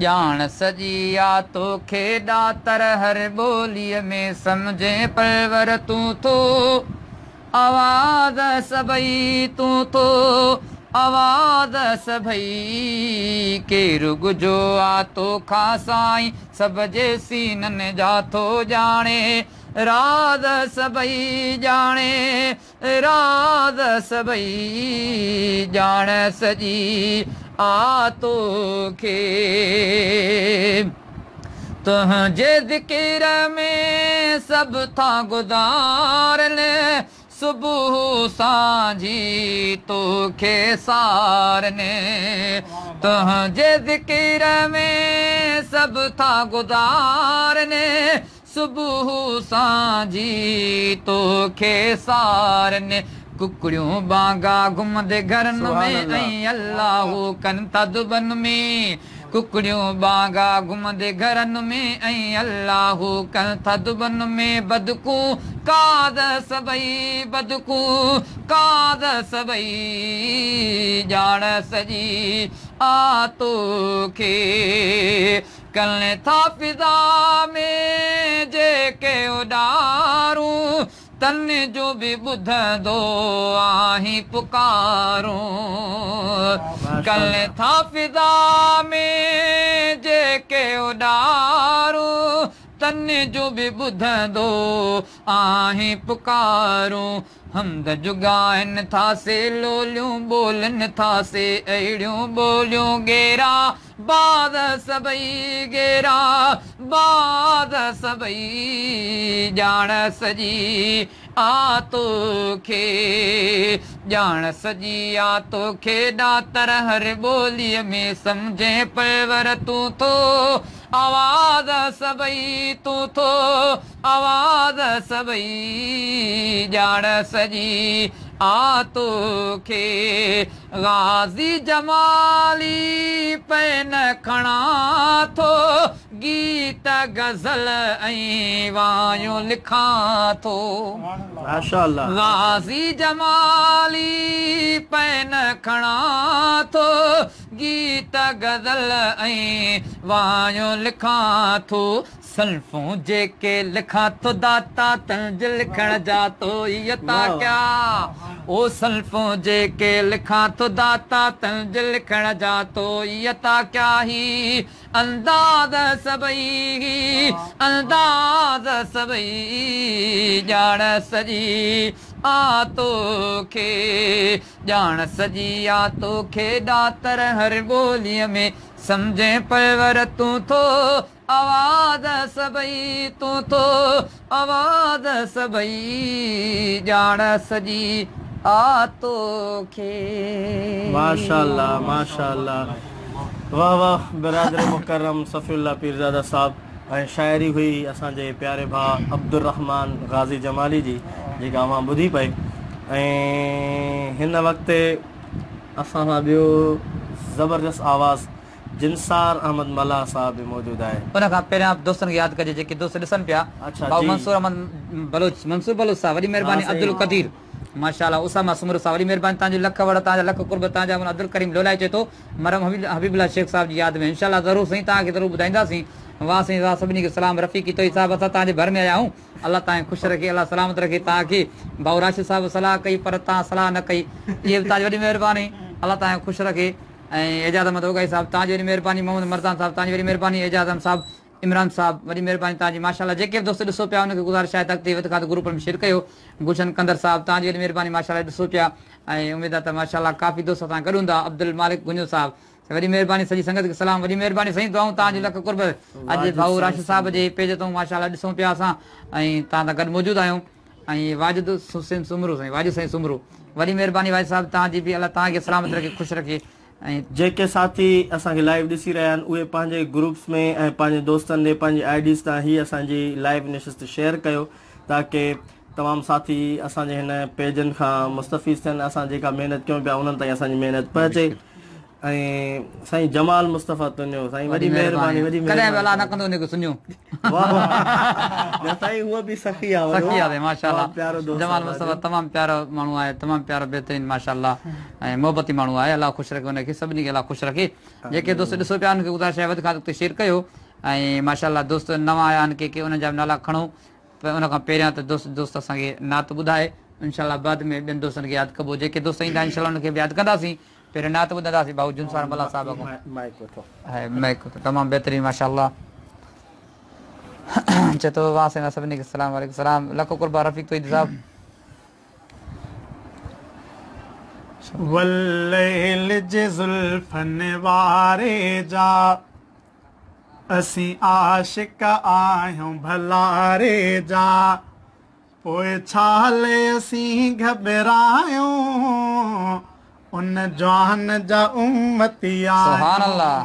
जान सजिया तोखे ॾातर हर ॿोलीअ में सम्झे परवर तूं थो आवाज़ सभई तूं थो आवाज़ सभई केरु गुजो आ तोखां साईं सभ जे सीननि जा थो ॼाणे राज सभई ॼाणे राज सभई ॼाण सॼी आ तोखे तुंहिंजे ज़िकिर में सभु था गुज़ारनि सुबुह सांझी तोखे सारनि तुंहिंजे ज़िकिर में सभु था गुज़ारनि सुबुह सांझी तोखे सारनि कुकड़ियूं बांगा घुमंदे घरनि में ऐं अल्लाहु कनि था दुबनि में कुकड़ियूं बांगा घुमंदे घरनि में ऐं अल्लाहु कनि था दुबनि में बदकूं काद सभई बदकूं काद सभई ॼाण सॼी आ तोखे कनि था फिज़ा में जेके उॾारूं तन जो बि ॿुधंदो आहीं पुकारूं कनि था फिज़ा में जेके उॾारूं तन जो बि ॿुधंदो आहीं पुकारूं हमद जुगाइनि था से लोलियूं ॿोलनि था से अहिड़ियूं ॿोलियूं गेरा बाद सभई गेरा बाद सभई ॼाण सॼी आ तोखे ॼाण सॼी आ तोखे ॾातर हर ॿोलीअ में सम्झे परवर तूं थो आवाज़ सभई तूं थो आवाज़ सभई ॼाण सॼी आ तोखे गाज़ी जमाली पैन खणा थो गीत गज़ल ऐं वायूं लिखां थो माशाअल्लाह गाज़ी जमाली पैन खणा थो गीत गज़ल ऐं वायूं लिखां थो सल्फूं जेके लिखां थो दाता तंज लिखण जा तो यता क्या ओ सल्फूं जेके लिखां थो दाता तंज लिखण जा तो यता क्या ही अंदाज़ सभई अंदाज़ सभई ॼाण सॼी आ तोखे ॼाण सॼी आ तोखे ॾातर हर ॿोलीअ में सम्झे परवर तूं थो आवाज़ सभई तूं थो आवाज़ सभई ॼाण सॼी आ तोखे माशाअल्लाह माशाअल्लाह वाह वाह बिरादर मुकरम सफ़ीउल्लाह पीरज़ादा साहब ऐं शाइरी हुई असांजे प्यारे भाउ अब्दुर रहमान गाज़ी जमाली जी जेका मां ॿुधी पई ऐं हिन वक़्तु असां सां ॿियो ज़बरदस्त आवाज़ जिनसार अहमद मल्ला साहब भी मौजूद है उन खां पहिरियां दोस्तनि खे यादि कजे जेके दोस्त ॾिसनि पिया भाउ मंसूर अहमद बलोच मंसूर बलोच साहब वॾी महिरबानी अब्दुल कदीर माशाअल्लाह उसामा सुमर साहब वॾी महिरबानी तव्हांजी लख वड़ तव्हांजा लख कुर्ब तव्हांजा अब्दुल करीम लोलाई चए थो मरम हबीबुल्लाह शेख साहब जी यादि में इंशाअल्लाह ज़रूरु साईं तव्हांखे ज़रूरु ॿुधाईंदासीं वाह साईं वाह सभिनी खे सलाम रफ़ीकी तो साहब असां तव्हांजे घर में आया आहियूं अल्लाह तव्हांखे ख़ुशि रखे अल्लाह सलामत रखे तव्हांखे भाउ राशिद साहब सलाह कई पर तव्हां सलाह न कई इहे बि तव्हांजी वॾी महिरबानी अल्लाह तव्हांखे ख़ुशि रखे ऐं एजाज़ अहमद ओगाई साहब तव्हांजी वॾी महिरबानी मोहम्मद मरदान साहब तव्हांजी वॾी महिरबानी एजाज़ अहमद साहब इमरान साहब वॾी महिरबानी तव्हांजी माशाअल्लाह जेके बि दोस्त ॾिसो पिया उनखे गुज़ारिश आहे तक ते खां ग्रुप में शेयर कयो गुलशन कंदर साहब तव्हांजी वॾी महिरबानी माशाअल्लाह ॾिसो पिया ऐं उमेद आहे त माशाअल्लाह काफ़ी दोस्त असां गॾु हूंदा अब्दुल मालिक गुंजो साहब वॾी महिरबानी सॼी संगत खे सलाम वॾी महिरबानी साईं दुआऊं तव्हांजी लख कुर्ब अॼु भाऊ राशिद साहब जे पेज तां माशाअल्लाह ॾिसूं पिया असां ऐं तव्हां सां गॾु मौजूदु आहियूं ऐं वाजिद हुसैन सुमरू साईं वाजिद साईं सुमरू वॾी महिरबानी वाजिद साहब तव्हांजी बि अल्लाह तव्हांखे सलामत रखे ख़ुशि रखे ऐं जेके साथी असांखे लाइव ॾिसी रहिया आहिनि उहे पंहिंजे ग्रुप्स में ऐं पंहिंजे दोस्तनि ॾे पंहिंजी आईडीज़ तां ही असांजी लाइव नशिस्त शेयर कयो ताकी तमामु साथी असांजे हिन पेजनि खां मुस्तफ़ीज़ थियनि असां जेका महिनत कयूं पिया उन्हनि ताईं असांजी महिनत पहुचे ऐं साईं जमाल मुस्तफ़ा तुंहिंजो साईं वॾी महिरबानी वॾी कॾहिं बि अलाह न कंदो उनखे सुञो वाह वाह साईं उहो बि सखी आहे सखी आहे माशाल्लाह प्यारो दोस्त जमाल मुस्तफ़ा तमामु प्यारो माण्हू आहे तमामु प्यारो बहितरीन माशाल्लाह ऐं मोहबती माण्हू आहे अलाह ख़ुशि रखे उनखे सभिनी खे अलाह ख़ुशि रखे जेके दोस्त ॾिसो पिया उनखे ॿुधाए शइ वधि खां वधि शेयर कयो ऐं माशाल्लाह दोस्त नवां आया आहिनि के उन्हनि जा बि नाला खणो उन खां पहिरियां त दोस्त असांखे नात ॿुधाए इनशाला बाद में ॿियनि दोस्तनि खे यादि कबो जेके दोस्त ईंदा इनशाला उनखे बि यादि कंदासीं पहिरियों नात ॿुधंदासीं भाऊ जुनसार मल्ला साहिब खां तमामु बहितरीन माशाल्लाह चए थो वाह सभिनी खे सलाम वालेकुम सलाम लखो कुर्बा रफ़ीक तो साहब वल्लैल जे ज़ुल्फ़न वारे जा असीं आशिक आहियूं भलारे जा पोइ छाले असीं घबरायूं उन जवान जा उम्मती सुभान अल्लाह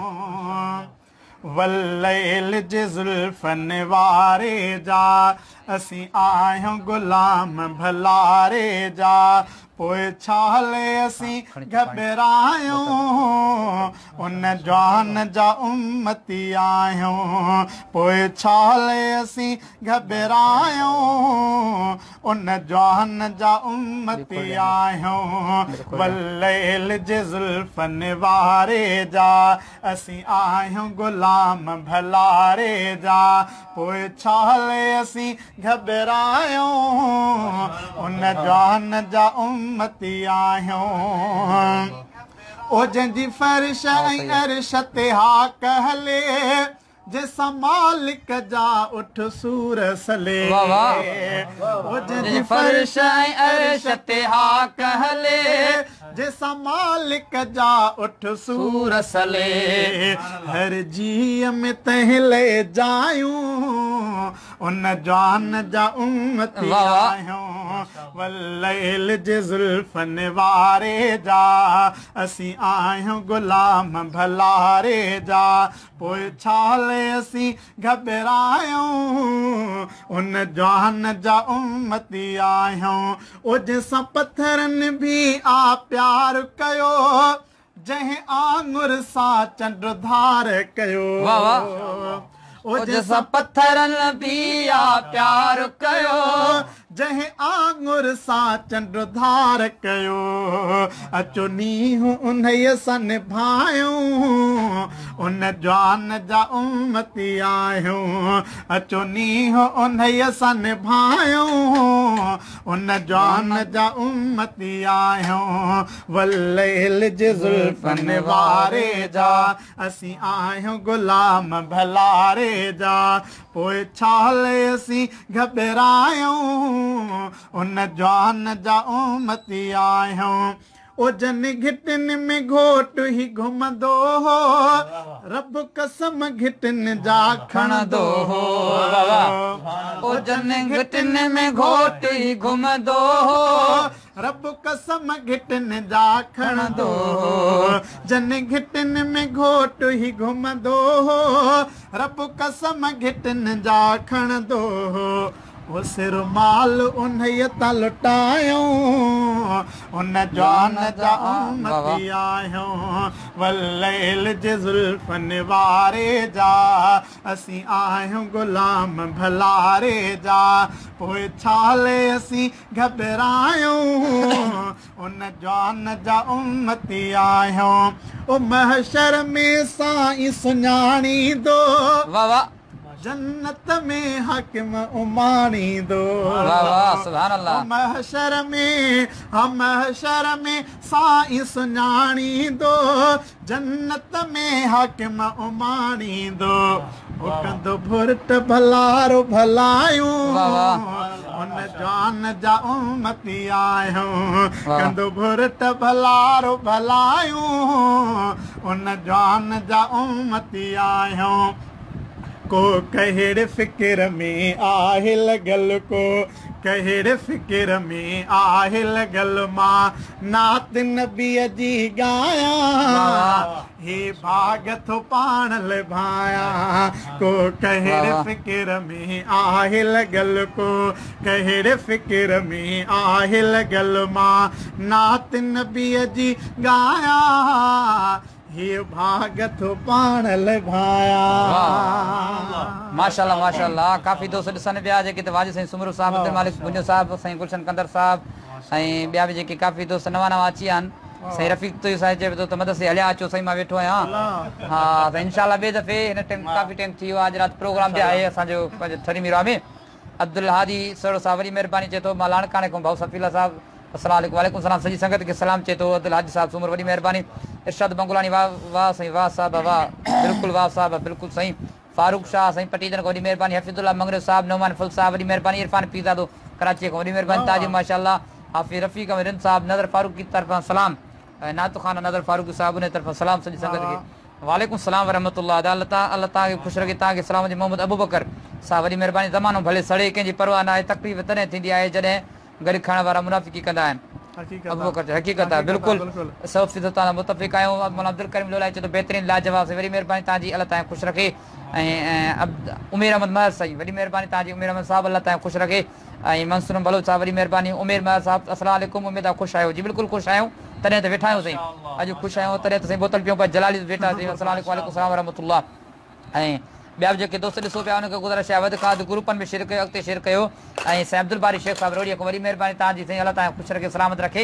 वल्लैल जे ज़ुल्फ़न वारे जा असीं आहियूं गुलाम भलारे जा पोइ छाले असीं घबरायूं उन जवान जा उम्मती आहियूं पोइ छाले असीं घबरायूं उन जवान जा उम्मती आहियूं वल्लैल जे ज़ुल्फ़न वारे जा असीं आहियूं गुलाम भलारे जा पोइ छाले असीं घबरायूं उन जवान जा उम्मती आहियूं ओ जंहिंजी फर्श ऐं अर्श ते हा कहले जैसा मालिक जा उठ सूर सले ओ जंहिंजी फर्श ऐं अर्श ते हा कहले जैसा मालिक जा उठ सूर सले हर जीअ में तहिले जायूं उन जवान जा उम्मती आहियूं वल्लैल जे ज़ुल्फ़न वारे जा असीं आहियूं गुलाम भलारे जा पोइ छाले असीं घबरायूं उन जवान जा उम्मती आहियूं ओ जंहिंसां पत्थरनि बि आ प्यार कयो जंहिं आंगुर सां चंड धार कयो ओ जंहिंसां पत्थरनि बि आ प्यार कयो जंहिं आंगुर सां चंड धार कयो अचो नींहुं उन्हीअ सां निभायूं उन जवान जा उम्मती आहियूं अचो नींहुं उन्हीअ सां निभायूं उन जवान जा उम्मती आहियूं वल्लैल जे ज़ुल्फ़न वारे जा असीं आहियूं गुलाम भलारे जा पोइ छाले असीं घबरायूं उन जवान जा उम्मती आहियूं ओ जन घिटनि में घोट ही घुमंदो हो रब कसम घिटनि जा खणंदो हो ओ जन घिटनि में घोट ही घुमंदो हो रब कसम घिटनि जा खणंदो हो जन घिटनि में घोट ही घुमंदो हो रब कसम घिटनि जा खणंदो हो वो सिर माल उन्हीअ तां लुटायूं उन जवान जा उम्मती आहियूं वल्लैल जे ज़ुल्फ़न वारे जा असीं आहियूं गुलाम भलारे जा पोइ छाले असीं घबरायूं उन जवान जा उम्मती आहियूं ओ महशर में साईं सुञाणींदो जन्नत में हाकिम उमाणींदो सुभान अल्लाह महशर में साईं सुञाणींदो जन्नत में हाकिम उमाणींदो ओ कंदो भुरट भलारो भलायूं उन जवान जा उम्मती आहियूं कंदो भुरट भलारो भलायूं उन जवान जा उम्मती आहियूं को कहिड़े फ़िक्र में आहे लॻल को कहिड़े फ़िक्र में आहे लॻल मां नात नबीअ जी ॻायां हे भाग थो पाण लिभायां को कहिड़े फ़िक्र में आहे लॻल को कहिड़े फ़िक्र में आहे लॻल मां नात नबीअ जी ॻायां ये भागत पाण लभाया माशाल्लाह माशाल्लाह काफ़ी दोस्त ॾिसनि पिया जेके त वाजिद साईं सुमरू साहब अब्दुल मालिक गुंजो साहब साईं गुलशन कंदर साहब ऐं ॿिया बि जेके काफ़ी दोस्त नवां नवां अची विया आहिनि साईं रफ़ीक तो साहिब चए पियो त मदरसे हलिया अचो साईं मां वेठो आहियां हा त इंशाल्लाह ॿिए दफ़े हिन टाइम काफ़ी टाइम थी वियो आहे अॼु राति प्रोग्राम ते आहे असांजो पंहिंजो थरी मीरा में अब्दुल हादी सरो साहब वरी महिरबानी चए थो मां लाणकाणे खां भाऊ सफ़ीला साहब अस्सलाम वालेकुम वालेकुम सलाम सॼी संगत खे सलाम चए थो अब्दुल हादी साहब सूमर वॾी महिरबानी इरशाद मंगुलानी वाह वाह साईं वाह साहब वाह बिल्कुलु वाह साहब बिल्कुलु साईं फारूक शाह साईं पटीजन खां वॾी महिरबानी हफ़ीज़ुल्लाह मंगरे साहब नौमान फुल साहब वॾी महिरबानी इरफान पीज़ादो कराची खां वॾी महिरबानी ताजी माशाल्लाह हाफ़िज़ रफ़ीक अमीरिन साहब नज़र फारूक की तरफ़ां सलाम नात खाना नज़र फारूक साहब उन तरफ़ां सलाम सॼी संगत खे वालेकुम सलाम वरहमतुल्लाह अल्लाह तव्हांखे ख़ुशि रखे तव्हांखे सलाम जी मोहम्मद अबू बकर साहब वॾी महिरबानी ज़मानो भले सड़े कंहिंजी परवाह न आहे तकलीफ़ तॾहिं थींदी आहे जॾहिं गॾु खाइण वारा मुनाफ़िकी कंदा आहिनि अबू बकर हक़ीक़त आहे बिल्कुलु 100% तव्हां मुतफ़िक़ आहियूं मौलाना अब्दुल करीम लोलाई चए थो बहितरीनु लाजवाब साईं वॾी महिरबानी तव्हांजी अल्लाह तव्हांखे ख़ुशि रखे ऐं उमेर अहमद महर साईं वॾी महिरबानी तव्हांजी उमेर अहमद साहब अल्लाह तव्हांखे ख़ुशि रखे ऐं मंसूर बलोच साहब वॾी महिरबानी उमेर महर साहब अस्सलाम वालेकुम उमेद आहे ख़ुशि आहियो जी बिल्कुलु ख़ुशि आहियूं तॾहिं त वेठा आहियूं साईं अॼु ख़ुशि आहियूं तॾहिं त साईं बोतल पियूं पिया जलाली वेठा अस्सलाम वालेकुम वालेकुम सलाम वरहमतुल्लाह ऐं ॿिया बि जेके दोस्त ॾिसो पिया उनखे गुज़ारिश आहे वधि खां वधि ग्रुपनि में शेयर कयो अॻिते शेयर कयो ऐं साईं अब्दुल बारी शेख साहब रोड़ीअ खां वॾी महिरबानी तव्हांजी साईं अल्लाह तव्हांखे ख़ुशि रखे सलामत रखे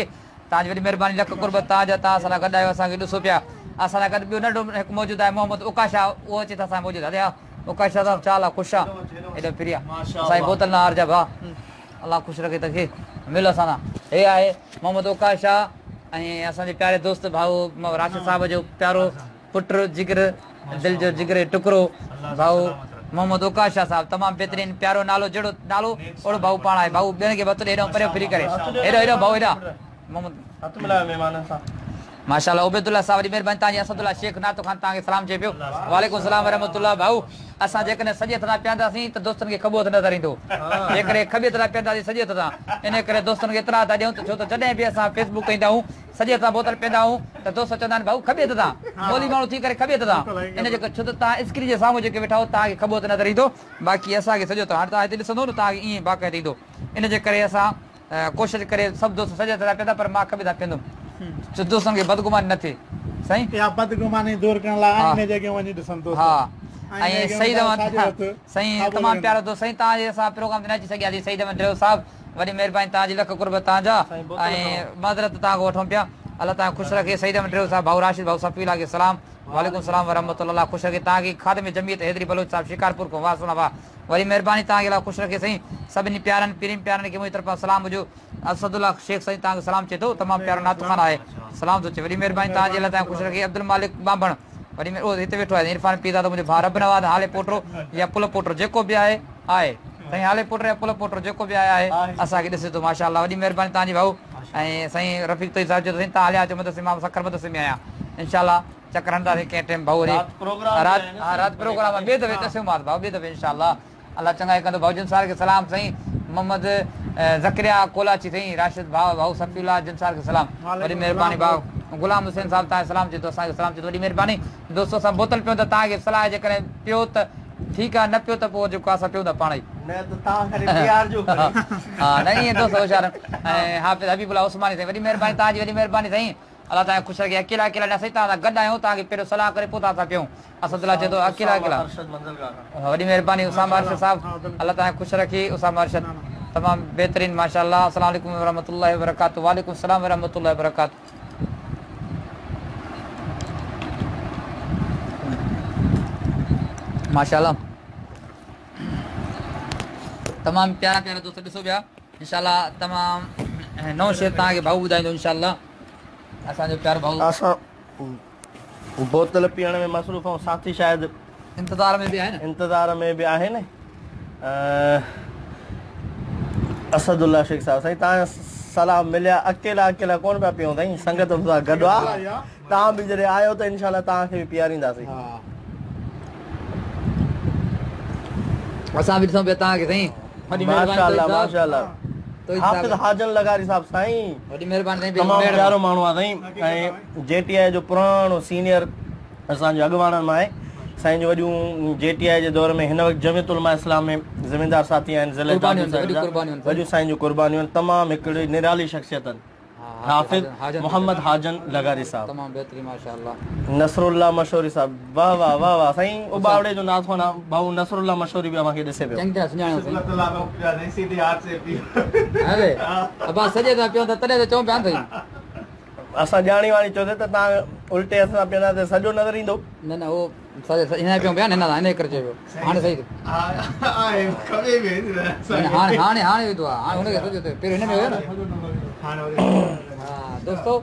तव्हांजी वॾी महिरबानी लख कुर्बत तव्हांजा तव्हां सां गॾु आहियो असांखे ॾिसो पिया असां सां गॾु ॿियो नंढो हिकु मौजूदु आहे मोहम्मद उकाशा उहो अचे त असां मौजूदु आहे उकाशा साहब छा आहे ख़ुशि आहे हेॾो फ्री आहे साईं बोतल न हारजा भाउ अलाह ख़ुशि रखे तव्हांखे मिलो असां सां हे आहे मोहम्मद उकाशा ऐं असांजे प्यारे दोस्त भाऊ राशिद साहब जो प्यारो पुट जिगर दिलि जो जिगर टुकड़ो भाऊ मोहम्मद उकाशा साहब तमामु बहितरीनु प्यारो नालो जहिड़ो नालो ओड़ो भाऊ पाण आहे भाऊ ॿियनि खे बतले हेॾो परियो फिरी करे हेॾो भाऊ हेॾा मोहम्मद माशाल्लाह उबैदुल्ला साहब वॾी महिरबानी तव्हांजी असदुल्ला शेख नातो खान तव्हांखे सलाम चए पियो वालेकुम सलाम वरहमतुल्लाह भाऊ असां जेकॾहिं सॼे हथ सां पीअंदासीं त दोस्तनि खे खॿो हथ नज़र ईंदो जेकॾहिं खॿे हथ सां पीअंदासीं सॼे हथ सां इन करे दोस्तनि खे इतलाह था ॾियूं छो त जॾहिं बि असां फेसबुक कंदा आहियूं सॼे हथ सां बोतल पीअंदा आहियूं त दोस्त चवंदा आहिनि भाऊ खॿे हथ सां मोली माण्हू थी करे खॿे हथ सां इन जे छो त तव्हां स्क्रीन जे साम्हूं जेके वेठा आहियो तव्हांखे खॿो हथ नज़र ईंदो बाक़ी असांखे सॼो हाणे तव्हां हिते ॾिसंदो न तव्हांखे ईअं बाक़ाइदे ईंदो इन जे करे असां कोशिशि करे सभु दोस्त सॼे हथ सां पीअंदा पर मां खॿे सां पीअंदुमि दोस्तनि खे बदगुमानी न थिए साईं बदगुमानी दूर करण लाइ आईने जॻह वञी ॾिसंदो हा ऐं सईद साईं तमामु प्यारो दोस्त साईं तव्हांजे असां प्रोग्राम ते न अची सघियासीं सईद अहमद ड्राइवर साहब वॾी महिरबानी तव्हांजी लख कुर्बत तव्हांजा ऐं माज़रत तव्हांखे वठूं पिया अल्लाह तव्हां ख़ुशि रखे सईद अहमद ड्राइवर साहब भाऊ राशिद भाऊ सफ़ीला खे सलाम वालेकुम सलाम वरहमतुल्लाह ख़ुशि रखे तव्हांखे खाद में जमियत हैदरी बलोच साहब शिकारपुर खां वाह सुना वाह वरी महिरबानी तव्हांखे अलाह ख़ुशि रखे साईं सभिनी प्यारनि पीरनि प्यारनि खे मुंहिंजी तरफ़ां सलाम हुजो असदुल्ला शेख साईं तव्हांखे सलाम चए थो तमामु प्यारो नातो खान आहे सलाम थो चए वॾी महिरबानी तव्हांजी अलाह तव्हांखे ख़ुशि रखे अब्दुल मालिक बांभण वरी हिते वेठो आहे इरफान पीज़ा त मुंहिंजो भाउ रब नवाज़ हाले पोटो या पुल पोटो जेको बि आहे साईं हाले पुट या पुल पोटो जेको बि आहे असांखे ॾिसे थो माशाल्लाह वॾी महिरबानी तव्हांजी भाऊ ऐं साईं रफ़ीक तो साहिब चयो साईं तव्हां हलिया अचो मदरसे मां सखर मदरसे में आहियां इनशाला चकर हणंदासीं कंहिं टाइम भाऊ वरी राति प्रोग्राम ॿिए दफ़े ॾिसूं मां भाऊ ॿिए दफ़े इनशाला अलाह चङा कंदो भाऊ जिनसार खे सलाम साईं मोहम्मद ज़करिया कोलाची साईं राशिद भाऊ सफ़ीउल्लाह जिनसार खे सलाम वॾी महिरबानी भाउ गुलाम हुसैन साहब तव्हांखे सलाम चए थो असांखे सलाम चए थो वॾी महिरबानी दोस्तो असां बोतल पियूं त तव्हांखे सलाह जेकॾहिं पियो त ठीकु आहे न पियो त पोइ जेको असां पियूं था पाण ई हा न ईअं दोस्त होशियार ऐं हाफ़िज़ हबीबुल्लाह उस्मानी साईं वॾी महिरबानी तव्हांजी वॾी महिरबानी साईं अल्लाह तव्हांखे ख़ुशि रखे अकेला अकेला न साईं तव्हां सां गॾु आहियूं तव्हांखे पहिरियों सलाह करे पोइ तव्हां सां पियूं असदुल्ला चए थो अकेला अकेला वॾी महिरबानी उसामा अरशद साहब अल्लाह तव्हांखे ख़ुशि रखे उसामा अरशद तमामु बहितरीनु माशाल्लाह अस्सलाम वालेकुम वरहमतुल्लाहि वबरकातुहू वालेकुम सलाम वरहमतुल्लाहि वबरकातुहू माशाल्लाह तमामु प्यारा प्यारा दोस्त ॾिसो पिया इंशाल्लाह तमामु नओं शेर तव्हांखे भाऊ ॿुधाईंदो इंशाल्लाह असांजो प्यारो भाऊ असां बोतल पीअण में मसरूफ़ ऐं साथी शायदि इंतज़ार में बि आहे न इंतज़ार में बि आहिनि असदुल्ला शेख साहब साईं तव्हां सलाम मिलिया अकेला अकेला कोन पिया पियूं साईं संगत सां गॾु आहे तव्हां बि जॾहिं आयो त इनशाला तव्हांखे बि पीआरींदासीं असां बि ॾिसूं पिया तव्हांखे साईं माशाल्लाह माशाल्लाह हाफ़िज़ हाजन लगारी साहब साईं वॾी महिरबानी साईं तमामु प्यारो माण्हू आहे साईं ऐं जेटीआई जो पुराणो सीनियर असांजो अॻुवाणनि मां आहे साईं जो वॾियूं जेटीआई जे दौर में हिन वक़्तु जमियत उलमा इस्लाम में ज़िमेदार साथी आहिनि वॾियूं साईं जूं क़ुर्बानियूं आहिनि तमामु हिकिड़ी निराली शख़्सियत आहिनि हाफिज हाजन मोहम्मद हाजन लगारी साहब, तमाम बेहतरीन माशाल्लाह। नसरुल्लाह मशहूरी साहब, वाह वाह वाह वाह साईं। उबावड़े जो नाथ होना भाऊ नसरुल्लाह मशहूरी भी अमांखे ॾिसे पियो। चंगी तरह सुञाणो साईं। अल्लाह ताला उपजा नहीं सीधे हाथ से पी अरे अबा सजे ता पियो त तॾहिं त चऊं पिया साईं। असां ॼाणी वाणी चओ त तव्हां उल्टे असां पिया त सॼो नज़र ईंदो। न न वो सजे हिन पियो पिया न इन करे चयो हाणे सही आए कभी भी हाणे हाणे हाणे विधो आहे हाणे हुनखे सॼो पहिरियों हिन में हुयो न। हा दोस्तो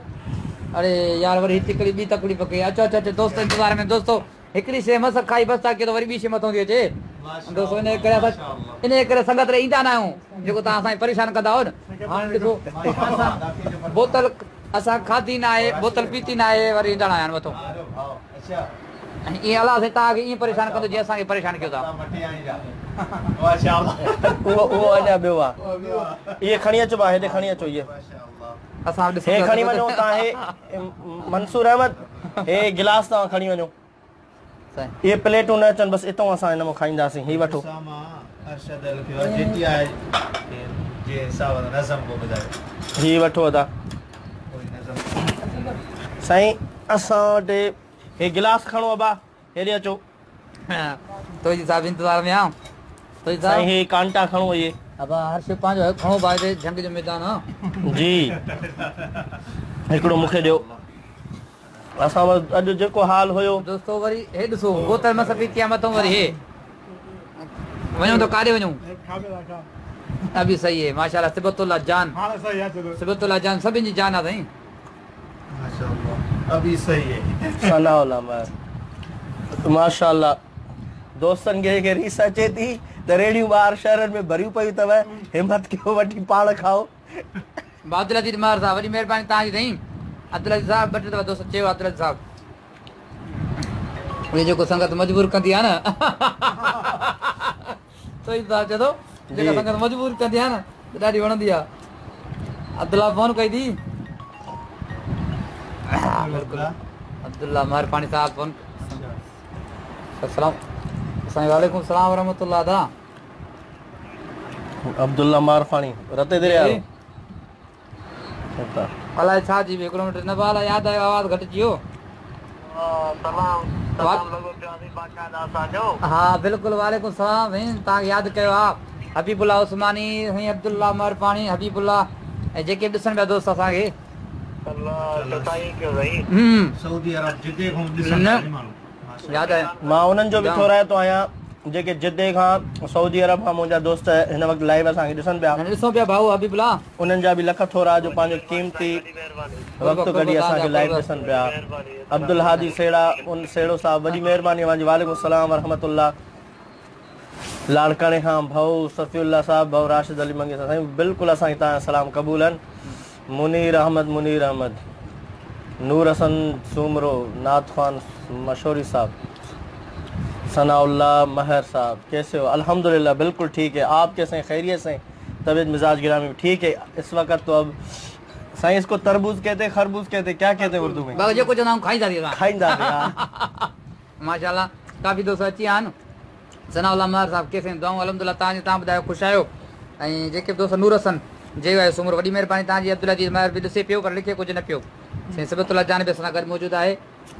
अरे यार वरी हिकड़ी ॿी तकलीफ़ कई। अचो अचो अचो दोस्तो इंतज़ार में। दोस्तो हिकिड़ी शइ मस खाई बसि ताकि त वरी ॿी शइ मथां थी अचे। दोस्तो इन करे संगत रे ईंदा न आहियूं जेको तव्हां असांखे परेशान कंदा आहियो न। हाणे ॾिसो बोतल असां खाधी न आहे, बोतल पीती न आहे, वरी ईंदा आहिनि मथां। ईअं अलाह साईं तव्हांखे ईअं परेशान कंदो जीअं असांखे परेशान कयो था। उहो अञा ॿियो आहे। इहे खणी अचो भाउ, हेॾे खणी अचो। इहे असां हे खणी वञो तव्हां। हे मंसूर अहमद हे गिलास तव्हां खणी वञो। इहे प्लेटूं न अचनि बसि हितां असां हिन मां खाईंदासीं। हीअ वठो। हीअ वठो अदा साईं। असां वटि हे गिलास खणो अबा, हेॾे अचो। तो जी साहब इंतज़ार में आऊं। तो जी साईं हे कांटा खणो। इहे अबा हर शइ पंहिंजो खणो भाई ते जंग जो मैदान आहे जी। हिकिड़ो मूंखे ॾियो। असां वटि अॼु जेको हाल हुयो दोस्तो वरी हे ॾिसो बोतल मस पीती आहे मथां वरी हे वञूं तो काॾे वञूं। अभी सही है माशाल्लाह। सिबतुल्लाह जान, हां सही है चलो सिबतुल्लाह जान सभिनी जी जान आहे साईं माशाल्लाह। अभी सही है सनाउल्लाह माशाल्लाह। दोस्तनि खे रीस अचे थी त रेड़ियूं ॿाहिरि शहरनि में भरियूं पयूं अथव। हिमत कयो वठी पाण खाओ। अब्दुल अजीज मार साहब वॾी महिरबानी तव्हांजी साईं। अब्दुल अजीज साहब ॿ टे दफ़ा दोस्त चयो अब्दुल अजीज साहब उहे जेको संगत मजबूर कंदी आहे न सही साहब चए थो जेका संगत मजबूर कंदी आहे न त ॾाढी वणंदी आहे। अब्दुल्ला फोन कई थी। अब्दुल्ला मारपाणी साहब फोन। अस्सलाम वालेकुम सलाम वरहमतुल्लाह दा। अब्दुल्ला मारफाणी रते दे यार अलाए छा जी 1 किलोमीटर न बाला याद आयो आवाज़ घटिजी वियो। हाँ बिल्कुलु वालेकुम सलाम साईं तव्हांखे यादि कयो आहे। हबीबुल्ला उस्मानी साईं अब्दुल्ला मारपाणी हबीबुल्ला ऐं जेके बि ॾिसनि पिया दोस्त असांखे। सऊदी अरब जिद्दे खां यादि आहे। मां उन्हनि जो बि थोराए थो आहियां जेके जिद्दे खां सऊदी अरब खां मुंहिंजा दोस्त हिन वक़्तु लाइव असांखे ॾिसनि पिया। ॾिसो पिया भाऊ हबीबुल्ला उन्हनि जा बि लख थोरा जो पंहिंजो क़ीमती वक़्तु कढी असांखे लाइव ॾिसनि पिया। अब्दुल हादी सेड़ा उन सेड़ो साहब वॾी महिरबानी मुंहिंजी। वालेकुम सलाम वरहमतुल्लाह। लाड़काणे खां भाऊ सफ़ीउल्लाह साहब भाऊ राशिद अली मंगे साईं बिल्कुलु असांखे तव्हांजा सलाम क़बूल आहिनि। मुनीर अहमद नूर हसन सूमरो नाथ खान मशहूरी साहब सनाउल्लाह महर साहब कैसे हो? अल्हम्दुलिल्लाह बिल्कुल ठीक है। आप कैसे हैं? खैरियत से? तबीयत मिजाज गिरामी ठीक है इस वक्त। तो अब साईं इसको तरबूज कहते हैं, खरबूज कहते हैं, क्या कहते हैं उर्दू में? बाबा जो कुछ नाम खाईंदा रहियो खाईंदा माशाल्लाह। काफ़ी दोस्त अची आहिनि। सनाउल्लाह महर साहब कैसे हैं? दुआऊं अल्हम्दुलिल्लाह। तव्हां ॿुधायो ख़ुशि आहियो? ऐं जेके बि दोस्त नूर हसन जय आहे सुमर वॾी महिरबानी तव्हांजी। अब्दुल अजीज महर बि ॾिसे पियो पर लिखे कुझु न पियो। साईं सिबतुल्लाह जान बि असां गॾु मौजूदु आहे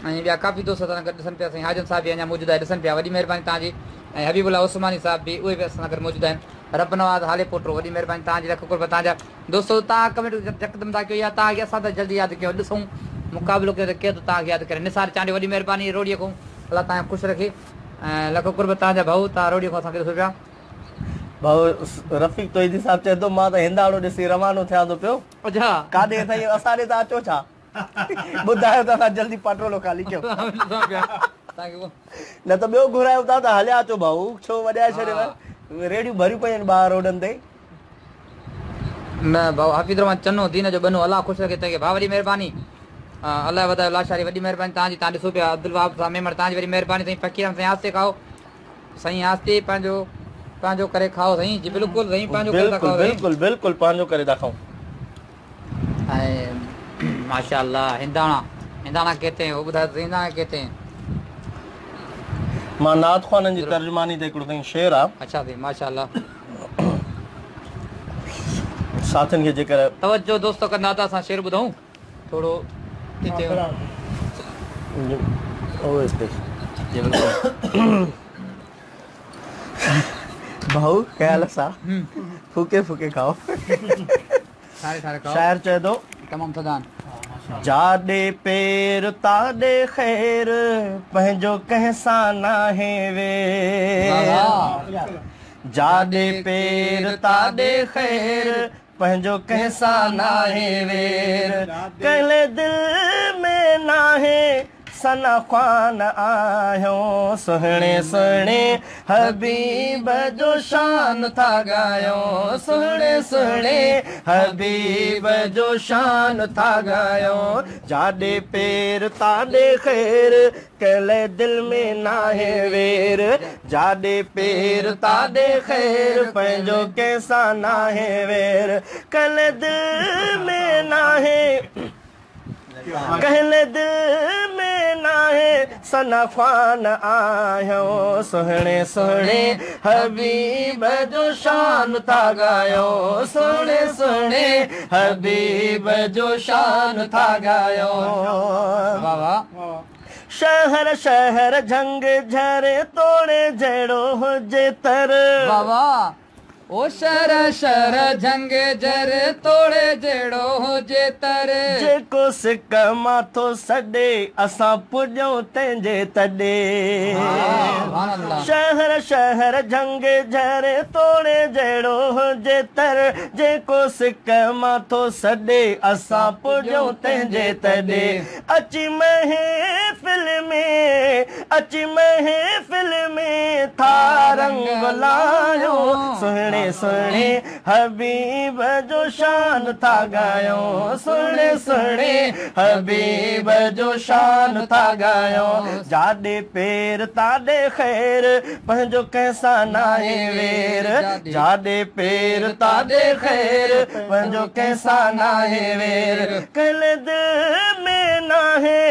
ऐं ॿिया काफ़ी दोस्त असां गॾु ॾिसनि पिया। साईं हाजन साहब बि अञा मौजूदु आहे ॾिसनि पिया। वॾी महिरबानी तव्हांजी। ऐं हबीबुल्ला उस्मानी साहब बि उहे बि असां गॾु मौजूदु आहिनि। रब नवाज़ हाले पोटो वॾी महिरबानी तव्हांजी लख कुर्ब तव्हांजा। दोस्तो तव्हां कमेंट यकदमि था कयो या तव्हांखे असां त जल्दी यादि कयो। ॾिसूं मुक़ाबिलो कयो त केरु तव्हांखे यादि करे। निसार चांडी वॾी महिरबानी रोड़ीअ खां अलाह तव्हांखे ख़ुशि रखे ऐं लख कुर्ब तव्हांजा भाऊ। तव्हां रोड़ीअ खां असांखे ॾिसो पिया। भाऊ रफ़ीक तोइदी साहब चए थो मां त हिंदाड़ो ॾिसी रवानो थियां थो पियो। अच्छा काॾे साईं असां ॾे त अचो छा? ॿुधायो त असां जल्दी पेट्रोल खाली कयूं न त ॿियो घुरायो था त हलिया अचो भाऊ। छो वॼाए छॾियव? रेड़ियूं भरियूं पयूं आहिनि ॿाहिरि रोडनि ते। न भाऊ हाफ़िज़ रहमान चनो दीन जो बनो अलाह ख़ुशि रखे तव्हांखे भाउ। वॾी महिरबानी अलाह वधायो लाशारी वॾी महिरबानी तव्हांजी। तव्हां ॾिसो पिया अब्दुल वहाब साहब मेमर तव्हांजी वॾी महिरबानी। साईं फ़क़ीर साईं आस्ते खाओ साईं आस्ते पंहिंजो करे खाओ साईं जी बिल्कुलु साईं पंहिंजो करे था खाओ। बिल्कुलु बिल्कुलु पंहिंजो करे था खाऊं। ऐं माशाल्लाह हिंदाणा कहते हैं वो ॿुधायो हिंदाणा कहते हैं। मां नाथ ख़ाननि जी तर्जुमानी ते हिकिड़ो साईं शेर आहे। अच्छा साईं माशाल्लाह। साथियुनि खे जेकर तवज्जो दोस्तो कंदा त असां शेर ॿुधऊं थोरो हिते भाऊ ख्याल सां फूके फूके खाओ ठारे ठारे खाओ शायर चए थो तमामु थदान जाॾे पेर ताॾे ख़ैर पंहिंजो कंहिं सां नाहे वेर जाॾे पेर ताॾे ख़ैर पंहिंजो कंहिं सां नाहे वेर कहले दिल में नाहे सना ख़्वान आहियूं सुहिणे सुहिणे हबीब जो शान था ॻायूं सुहिणे सुहिणे हबीब जो शान था ॻायूं जाॾे पेर ताॾे ख़ैर कहले दिल में नाहे वेर जाॾे पेर ताॾे ख़ैर पंहिंजो कंहिंसां नाहे वेर कहले दिल में नाहे कहले दिल में नाहे सना ख़्वान आहियूं सुहिणे सुहिणे हबीब जो शान था ॻायूं सुहिणे सुहिणे हबीब जो शान था ॻायूं वाह वाह शहर शहर झंग झरे तोड़े जहिड़ो हुजे तर वाह वाह ओ शर शर झंग जर तोड़े जहिड़ो हुजे तर जेको सिक माथो सॾे असां पुॼूं तंहिंजे तॾे शहर शहर झंग झरे तोड़े जहिड़ो हुजे तर जेको सिक माथो सॾे असां पुॼूं तंहिंजे तॾे अची महफ़िल में था रंग लायो सुहिणे सुहिणे हबीब जो शान था ॻायूं सुहिणे सुहिणे हबीब जो शान था ॻायूं जाॾे पेर ताॾे ख़ैर पंहिंजो कंहिंसां नाहे वेर जाॾे पेर ताॾे ख़ैर पंहिंजो कंहिंसां नाहे वेर कहले दिल में नाहे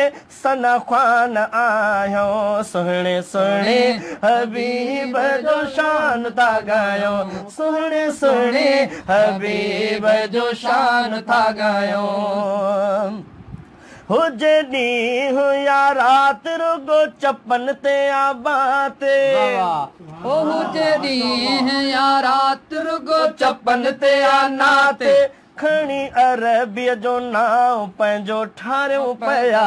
सना ख़्वान आहियूं सुहिणे सुहिणे हबीब जो शान था ॻायूं सुहिणे सुहिणे हबीब जो शान था ॻायूं हुजे ॾींहुं या राति रुगो चपन ते आबाद ओ हुजे ॾींहुं या राति रुगो चपन ते आनात खणी अरबीअ जो नाव पंहिंजो ठारियूं पिया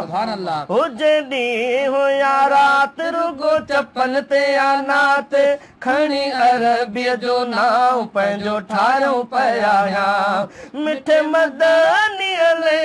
सुभान अल्लाह हुजे ॾींहुं या राति रुगो चपन ते आनात खणी अरबीअ जो नाव पंहिंजो ठारियूं पिया मिठे मदनीअ ले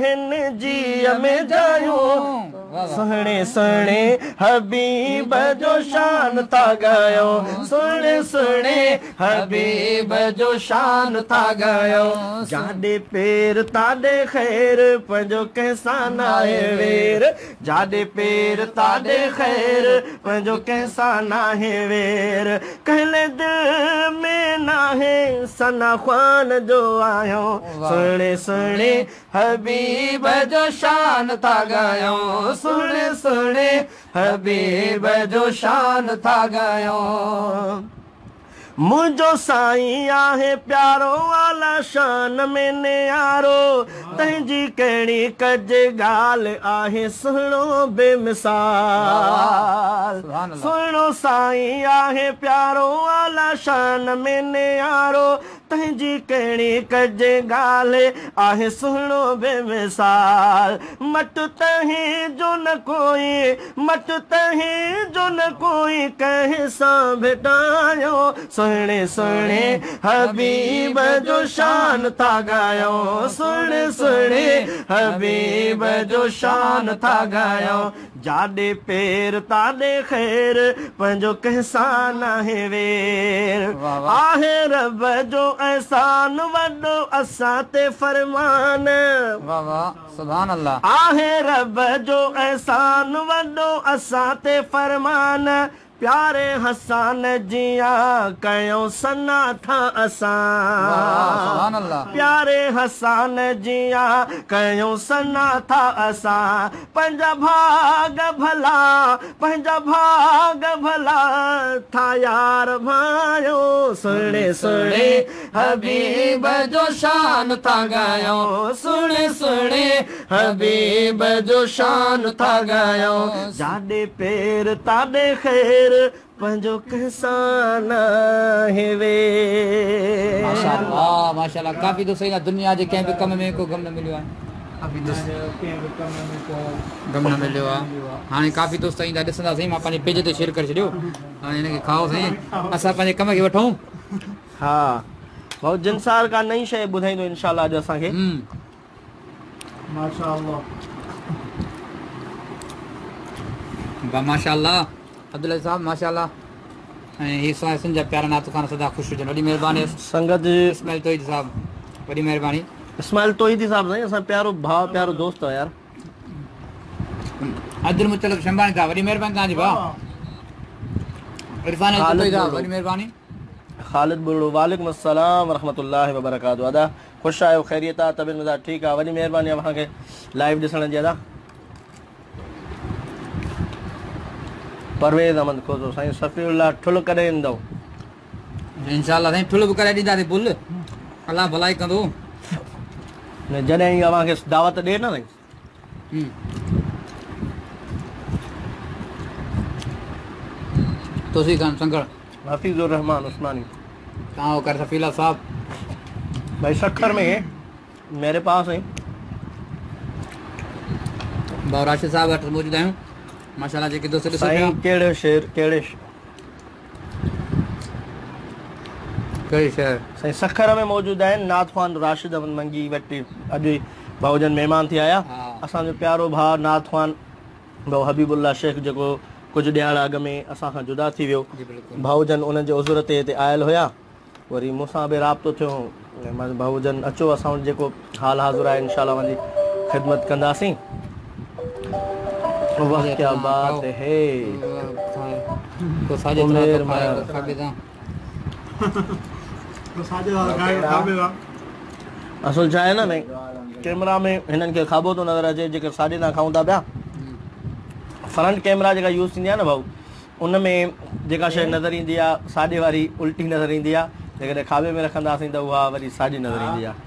हिन जीअ में जायूं सुहिणे सुहिणे हबीब जो शान था ॻायूं सुहिणे सुहिणे हबीब जो शान था ॻायूं जाॾे पेर ताॾे ख़ैर पंहिंजो कंहिंसां नाहे वेर जाॾे पेर ताॾे ख़ैर पंहिंजो कंहिंसां नाहे वेर कहले दिल में नाहे सना ख़्वान जो आहियूं सुहिणे सुहिणे हबीब जो शान था ॻायूं सुहिणे सुहिणे हबीब जो शान था ॻायूं मुंहिंजो साईं आहे प्यारो वाला शान में नियारो तंहिंजी कहिड़ी कजे ॻाल्हि आहे सुहिणो बेमिसाल सुहिणो साईं आहे प्यारो वाला शान में नियारो तंहिंजी कहिड़ी कजे ॻाल्हि आहे सुहिणो बेमिसाल मट तहीं जो न कोई कंहिं सां भेटायो सुहिणे सुहिणे हबीब जो शान था ॻायूं सुहिणे सुहिणे हबीब जो शान था ॻायूं जाॾे पेर ताॾे ख़ैर पंहिंजो कंहिंसां नाहे वेर आहे रब जो एहसान वॾो असां ते फरमान वाह वाह सुभान अल्लाह आहे रब जो एहसान वॾो असां ते फरमान प्यारे हसान जिया कयो सना था सुभान असां अल्लाह। प्यारे हसान जिया कयो सना था असां पंहिंजा भाग भला था यार भायो सुणे सुणे हबीब जो शान था गायो सुणे सुणे हबीब जो शान था गायो जाॾे पेर ताॾे ख़ैर पंहिंजो किसान है वे माशाल्लाह माशाल्लाह काफ़ी तो सही ना दुनिया जे कंहिं बि कम में को गम न मिलियो आहे गम न मिलियो आहे हाणे काफ़ी दोस्त ईंदा ॾिसंदासीं मां पंहिंजे पेज ते शेयर करे छॾियो हाणे हिनखे खाओ साईं असां पंहिंजे कम खे वठूं हा भाऊ जिनसार का नई शइ ॿुधाईंदो इंशाल्लाह अॼु असांखे माशाअल्लाह माशाल्लाह अब्दुल साहब माशाल्लाह ऐं ही सिंध जा प्यारा नात खान सदा ख़ुशि हुजनि वॾी महिरबानी संगत इस्माइल तोहिद साहब वॾी महिरबानी इस्माइल तोहिदी साहब साईं असां प्यारो भाउ प्यारो दोस्त आहे यार अब्दुल मुतलक शंबानी साहब वॾी महिरबानी तव्हांजी भाउ इरफान तोहिद साहब वॾी महिरबानी ख़ालिद बुल्लू वालेकुम अस्सलाम वरहमतुल्लाहि वबरकातुहू अदा ख़ुशि आहियो ख़ैरियत आहे तबियत मिज़ाज ठीकु आहे वॾी महिरबानी आहे असांखे लाइव ॾिसण जी अदा परवेज़ अहमद खोजो साईं सफ़ीउल्लाह ठुल कॾहिं ईंदव इंशाल्लाह साईं ठुल बि करे ॾींदासीं बुल अलाह भलाई कंदो ने जॾहिं ई अव्हांखे दावत ॾे न साईं तोसी खान संगड़ हफ़ीज़ुर रहमान उस्मानी कहाँ हो कर सफ़ीला साहब भाई सखर में मेरे पास है भाउ राशिद साहब वटि मौजूदु आहियूं माशाल्लाह जेके दोस्त ॾिसो पिया साईं कहिड़े शेर कहिड़े कहिड़ी शइ साईं सखर में मौजूदु आहिनि नाथ ख़ान राशिद अहमद मंगी वटि अॼु ई भाउजन महिमान थी आया हा। असांजो प्यारो भाउ नाथ ख़ान भाउ हबीबुल्ला शेख जेको कुझु ॾियार अॻु में असां खां जुदा थी वियो जी बिल्कुलु भाउजन उन्हनि जे उज़र ते हिते आयल हुया वरी मूंसां बि राब्तो थियो ऐं मां भाउजन अचो असां वटि जेको हाल हाज़ुर आहे इंशाल्लाह वञी ख़िदमत कंदासीं वाह क्या बात है तो साजे उमेर तरह तो मां- खाए खाबे दा असुल छा आहे न भई कैमरा में हिननि खे खाबो थो नज़र अचे जेके साॼे तां खाऊं था पिया फ्रंट कैमरा जेका यूज़ थींदी आहे न भाऊ उन में जेका शइ नज़र ईंदी आहे साॼे वारी उल्टी नज़र ईंदी आहे जेकॾहिं खाॿे में रखंदासीं त उहा वरी साॼी नज़र ईंदी आहे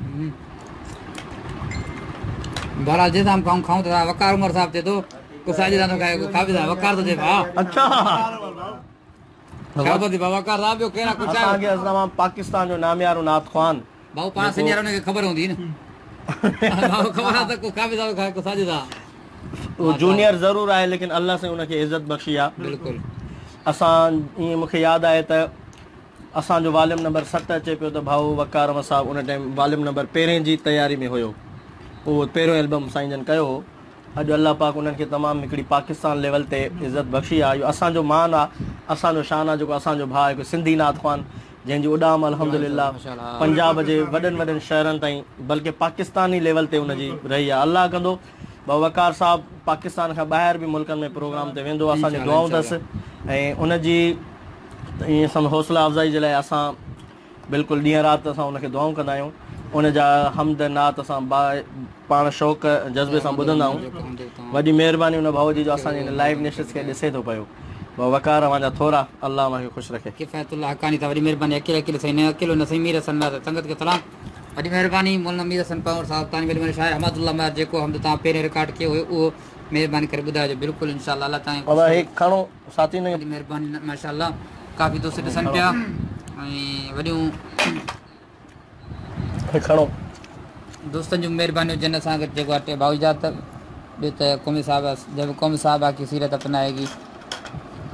बहरहाल जैसा हम खाऊं तो वकार उमर साहब थे तो को साजे दा तो खाए को खाबे दा वकार तो दे भा अच्छा क्या बोलती बाबा वकार साहब जो कहना कुछ असांखे है असां पाकिस्तान जो नामियारो नाथ ख़ान भाऊ पाण सीनियर ने खबर होंदी न भाऊ खबर है तो को खाबे दा खाए को साजे दा उहो जूनियर ज़रूरु आहे लेकिन अल्लाह से उनखे इज़त बख़्शी आहे बिल्कुल असां ईअं मूंखे यादि आहे त असांजो वॉल्यूम नंबर 7 अचे पियो त भाऊ वकार अहमद साहब उन टाइम वॉल्यूम नंबर 1 जी तयारी में हुयो उहो पहिरियों एल्बम साईं जन कयो हो अॼु अल्लाह पाक उन्हनि खे तमामु हिकिड़ी पाकिस्तान लेवल ते इज़त बख़्शी आहे इहो असांजो मान आहे असांजो शान आहे जेको असांजो भाउ हिकु सिंधी नाथ ख़ान जंहिंजी उॾाम अल्हम्दुलिल्लाह पंजाब जे वॾनि वॾनि शहरनि ताईं बल्कि पाकिस्तानी लेवल ते उनजी रही आहे अल्लाह कंदो भाउ वकार साहब पाकिस्तान खां ॿाहिरि बि मुल्कनि में प्रोग्राम ते वेंदो असांजी दुआऊं अथसि ऐं उनजी ईअं सम हौसला अफ़ज़ाई जे लाइ असां बिल्कुलु ॾींहं राति असां उनखे दुआऊं कंदा आहियूं उनजा हमद नात असां पाण शौक़ु जज़्बे सां ॿुधंदा आहियूं वॾी महिरबानी उन भाउ जी जो असांजे हिन लाइव नेशनस खे ॾिसे थो पियो भाउ वकार अव्हांजा थोरा अल्लाह मूंखे ख़ुशि रखे किफ़ायतुल्लाह हक़ानी था वॾी महिरबानी अकेले अकेले सही न अकेलो न सही मीर हसन संगत खे सलाम वॾी महिरबानी मौलाना मीर हसन पवर साहब तव्हांजी वॾी महिरबानी शाइर अहमदुल्लाह महर जेको हमद तव्हां पहिरें रिकॉर्ड कयो हुयो उहो महिरबानी करे ॿुधाइजो बिल्कुलु इंशाअल्लाह अल्लाह तव्हांखे बाबा हे खणो साथी न वॾी महिरबानी माशाअल्लाह काफ़ी दोस्त ॾिसनि पिया ऐं वॾियूं हे खणो दोस्तनि जूं महिरबानी हुजनि असां गॾु जेको आहे भाऊ इजाज़त ॿियो त क़ौमी साहिब जब क़ौमी साहिबा की सीरत अपनाएगी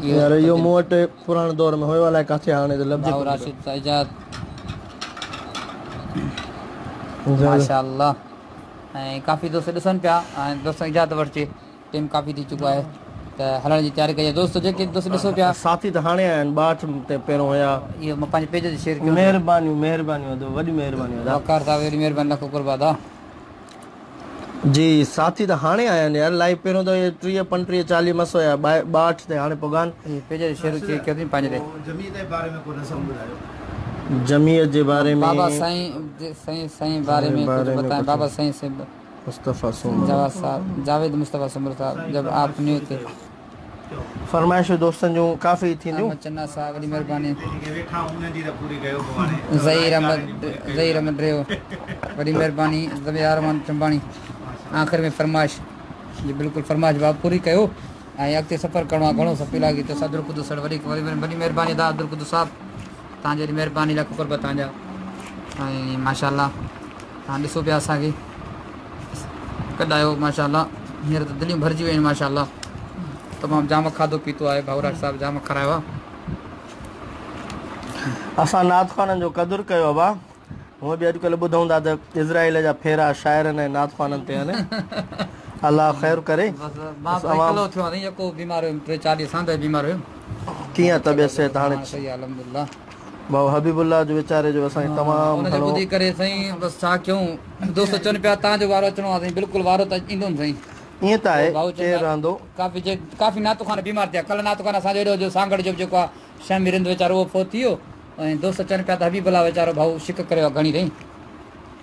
यार इहो मूं वटि पुराणे दौर में हुयो अलाए किथे हाणे त लफ़्ज़ भाऊ राशिद सां इजाज़त माशाअल्लाह ऐं काफ़ी दोस्त ॾिसनि पिया ऐं दोस्त इजाज़त वठिजे टाइम काफ़ी थी चुको आहे त हलण जी तयारी कजे दोस्त जेके दोस्त ॾिसो पिया साथी त हाणे आया आहिनि 62 ते पहिरियों हुया इहो मां पंहिंजे पेज ते शेयर कयो महिरबानी महिरबानी वॾी महिरबानी वकार साहब वॾी महिरबानी लखो कुर्बान आहे जी साथी त हाणे आया आहिनि यार लाइव पहिरियों त ये 30 35 40 मस हुया 62 ते हाणे पुगान पेज शेयर थी कयो पंहिंजे जमीयत जे बारे में को रसम ॿुधायो। जमीयत जे बारे में बाबा साईं बारे में कुछ बताएं। बाबा साईं से मुस्तफ़ा सुमर जवाब साहब जावेद मुस्तफ़ा सुमर साहब जब आप न्यू थे फरमाइश दोस्तन जो काफ़ी थींदियूं। चन्ना साहब वॾी महिरबानी। जेके वेठा उन्हनि जी त पूरी कयो भॻवान। ज़हीर अहमद रेव वॾी महिरबानी। ज़बिया रहमान चंबाणी आख़िर में फरमाइश जी बिल्कुलु फरमाइश बाबा पूरी कयो ऐं अॻिते सफ़र करिणो आहे घणो सफ़ी लाॻी त अब्दुल कुदुस वॾी महिरबानी दा अब्दुल कुदुस साहब तव्हांजी वॾी महिरबानी लख कुर्ब तव्हांजा ऐं माशाअल्लाह तव्हां ॾिसो पिया असांखे कढायो माशाअल्लाह हींअर त दिलियूं भरिजी वियूं आहिनि माशाअल्लाह तमामु जाम खाधो पीतो आहे भाऊराज साहब जाम खारायो आहे। असां नात ख़ाननि जो क़दुरु कयो आहे भाउ हूअं बि अॼुकल्ह ॿुधूं था त इज़राइल जा फेरा शाइरनि ऐं नात ख़ाननि ते आहिनि अलाह ख़ैरु करे। मां अकेलो थियो आहियां जेको बीमार हुयुमि 3-4 ॾींहं सां बीमार हुयुमि। कीअं तबियत सिहत हाणे सही आहे अल्हम्दुलिल्लाह। भाउ हबीबुल्लाह जो वीचारे जो असांखे तमामु हुनजो ॿुधी करे साईं बसि छा कयूं दोस्त चवनि पिया तव्हांजो वारो अचिणो आहे साईं बिल्कुलु वारो त ईंदो न साईं। ईअं त आहे भाऊ केरु रहंदो काफ़ी नातो खाना बीमार थिया कल्ह नातो खाना असांजो एॾो जो सांगड़ जो जेको आहे शमी रिंद वीचारो उहो फोत थी वियो ऐं दोस्त चवनि पिया त हबीबुल्लाह वीचारो भाऊ शिक करे वियो घणी रही।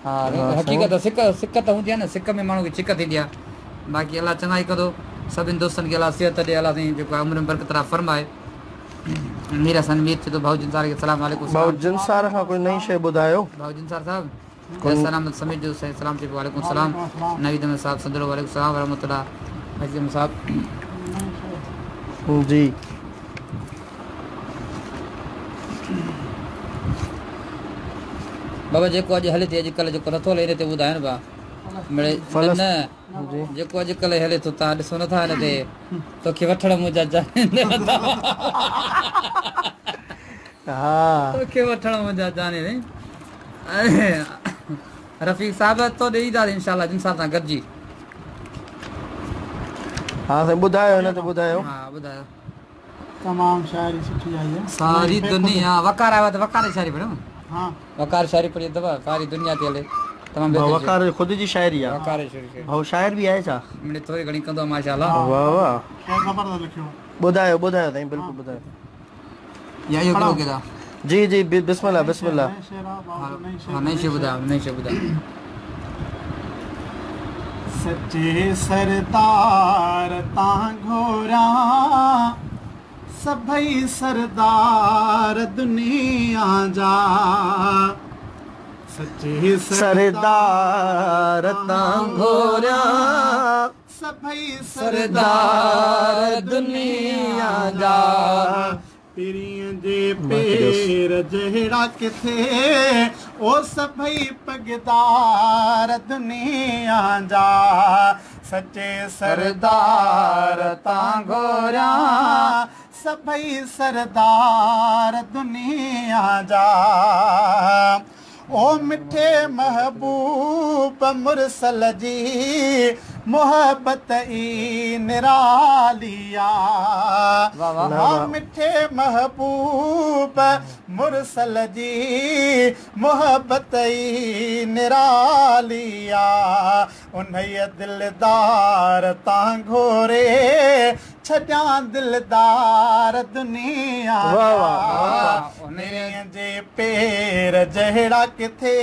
हा हक़ीक़त सिक त हूंदी आहे न सिक में माण्हू खे छिक थींदी आहे बाक़ी अलाह चङाई कंदो सभिनि दोस्तनि खे अलाह सिहत ॾे अलाह साईं जेको आहे उमिरि में बरकत फरमाए। मीर हसन मीर चए थो भाऊ जिनसार खे सलाम वालेकुम। भाउ जिनसार खां कोई नई शइ ॿुधायो। भाऊ जिनसार साहब सलाम समीर जो सलाम चइबो वालेकुम सलाम। नवीद अहमद साहब सदरो वालेकुम सलाम रहमतुल्लाह अज़ीम साहब जी बाबा जेको अॼु हले थी अॼुकल्ह जेको नथो हले हिन ते ॿुधायो न भाउ मिड़े न जेको अॼुकल्ह हले थो तव्हां ॾिसो नथा हिन ते तोखे वठण मुंहिंजा तोखे वठण मुंहिंजा जाने रफ़ीक साहब तो ॾेईंदासीं इंशाल्लाह जिन सां सां गॾिजी। हा साईं ॿुधायो हिन ते ॿुधायो। हा ॿुधायो तमाम शायरी सुठी आई है सारी दुनिया वकार आयो त वकार शायरी पढ़ो हाँ वकार शायरी पढ़ी अथव सारी दुनिया ते हले तमामु भाउ वकार ख़ुदि जी शाइरी आहे। वकार शायरी भाउ शाइर बि आहे छा। मिड़े थोरी घणी कंदो आहे माशाअल्लाह। वाह वाह क्या ज़बरदस्त लिखियो ॿुधायो ॿुधायो साईं बिल्कुलु ॿुधायो। या इहो कहिड़ो केॾा जी जी बिस्मिल्लाह बिस्मिल्लाह। नए शेरा हा बाबू नई नई शइ ॿुधायो नई शइ ॿुधायो। सच्चे सरदार तां घोरा सभई सरदार दुनिया जा सच्चे सरदार तां घोरा सभई सरदार दुनिया जा पीरियं जे पेर जहिड़ा किथे ओ सभई पगदार दुनिया जा सच्चे सरदार तां घोरा सभई सरदार दुनिया जा ओ मिठे महबूब मुरसल जी मोहब्बत ई निरालिया मिठे महबूब मुरसल जी मोहब्बत ई निरालिया उन्हईअ दिलदार तां घोरे छॾियां दिलदार दुनिया जे पेर जहिड़ा किथे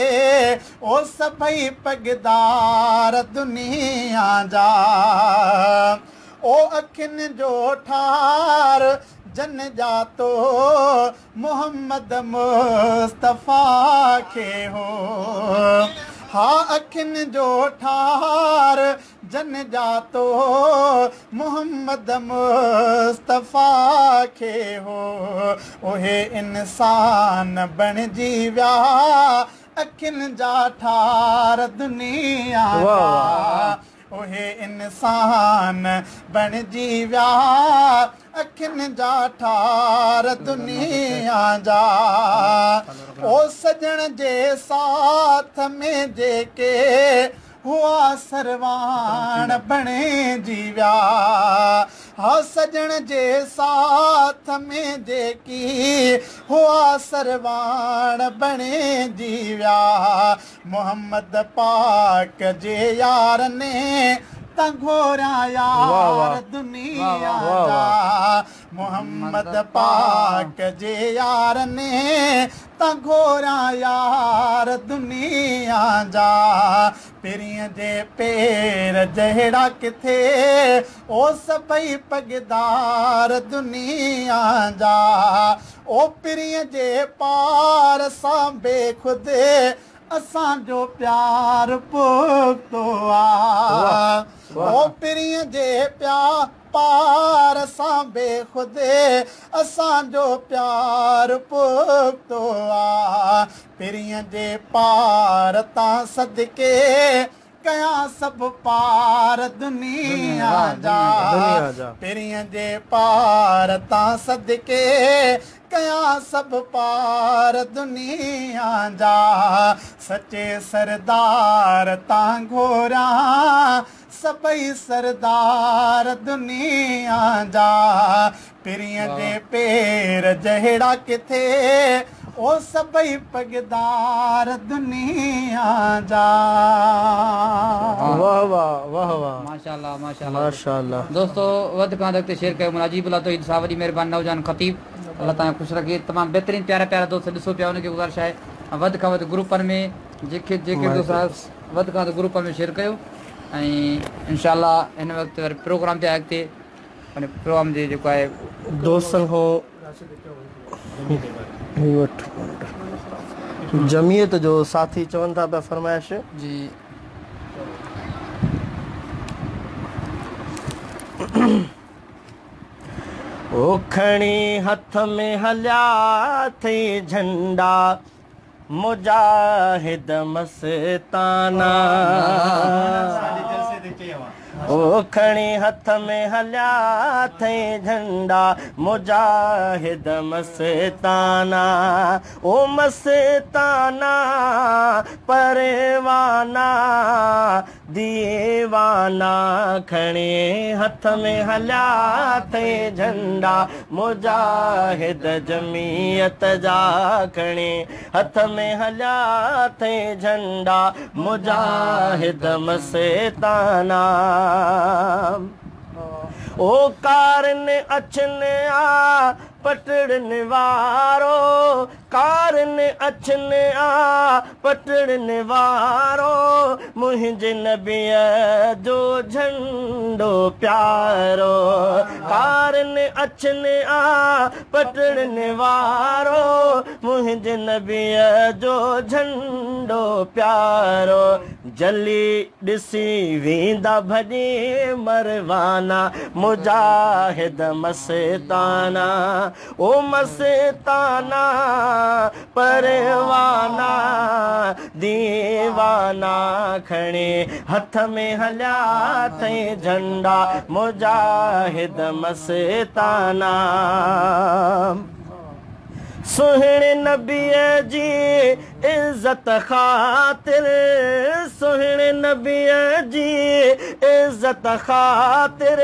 ओ सभई पगदार दुनिया जा ओ अखियुनि जो ठार जन जातो मोहम्मद मुस्तफ़ा खे हो हा अखियुनि जो ठार जन जातो मोहम्मद मुस्तफ़ा खे हो उहे इंसान बणिजी विया अखियुनि जा ठार दुनिया जा उहे इंसान बणिजी विया अखियुनि जा ठार दुनिया जा ओ सजण जे साथ में जेके हुआ सरवान बणिजी विया हा सजण जे साथ में जेकी हुआ सरवाण बणे जी विया मोहम्मद पाक जे यार ने तंघोरा यार दुनिया जा मोहम्मद पाक जे यार ने तंघोरा यार दुनिया जा पिरियं जे पेर जहिड़ा किथे ओ सभई पगदार दुनिया जा ओ पिरियं जे पार सां बेखुद असांजो प्यार पोखतो आ ओ पिरियं जे पार सां बेखुद असांजो प्यार पोखतो आ पिरियं जे पार तां सदके कयां सभु पार दुनिया जा पिरियं जे पार तां सदके कयां सभु पार दुनिया जा सचे सरदार तां घोरा सभई सरदार दुनिया जा पिरियं जे पेर जहिड़ा किथे ओ सभई पगदार दुनिया जा वाह वाह वाह वाह माशाल्लाह माशाल्लाह माशाल्लाह दोस्तों वध खां वधि शेयर कयो मुनाजीबुल्लाह तो ईद साहब वॾी महिरबानी नौजवान ख़तीब अल्लाह ताला ख़ुशि रखे तमामु बहितरीनु प्यारा प्यारा दोस्त ॾिसो पिया उनखे गुज़ारिश आहे वध खां वधि ग्रुपनि में जेके दोस्त वध खां वधि ग्रुपनि में शेयर कयो ऐं इंशाअल्लाह हिन वक़्तु वरी प्रोग्राम ते अॻिते माने प्रोग्राम जे जेको आहे दोस्तनि खां जमीयत जो साथी चवनि था पिया फरमाइश जी ओ खणी हथ में हलिया थई झंडा मुजाहिद मस्ताना ओ खणी हथ में हलिया थई झंडा मुजाहिद मस्ताना ओ मस्ताना परवाना दीवाना खणी हथ में हलिया थई झंडा मुजाहिद जमीयत जा खणी हथ में हलिया थई झंडा मुजाहिद मस्ताना ओ कारन अचन आ पटड़न वारो कारन अचन आ पटड़न वारो मुंहिंजे नबीअ जो झंडो प्यारो कारन अचन आ पटड़न वारो मुंहिंजे नबीअ जो झंडो प्यारो जली ॾिसी वेंदा भॼी मरवाना मुजाहिद मस्ताना ओ मस्ताना परवाना दीवाना खणे हथ में हलिया थई झंडा मुजाहिद मस्ताना सुहिणे नबीअ जी इज़्ज़त ख़ातिर सुहिणे नबीअ जी इज़्ज़त ख़ातिर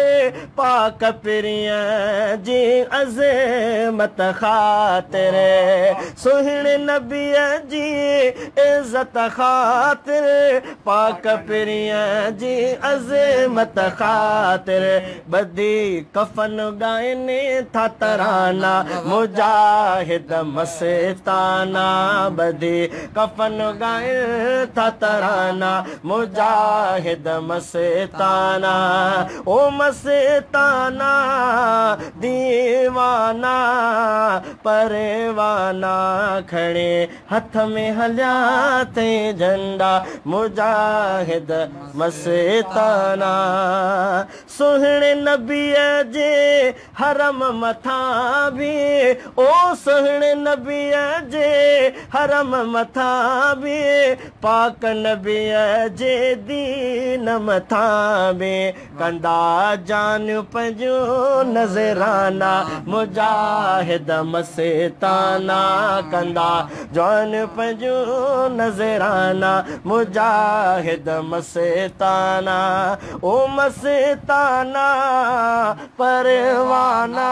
पाक पिरियं जी अज़मत ख़ातिर सुहिणे नबीअ जी इज़्ज़त ख़ातिर पाक पिरियं जी अज़मत ख़ातिर बदी कफ़न ॻाइनि था तराना मुजाहिद मस्ताना बदी कफन गाए था तराना मुजाहिद मस्ताना ओ मस्ताना दीवाना परवाना खणे हथ में हलिया थई झंडा मुजाहिद मस्ताना सुहिणे नबीअ जे हरम मथां बि ओ सुहिणे नबीअ जे हरम मथां बि पाक नबीअ जे दीन मथां बि कंदा जान पंहिंजो नज़राना मुजाहिद मस्ताना कंदा जान पंहिंजो नज़राना मुजाहिद मस्ताना ओ मस्ताना परवाना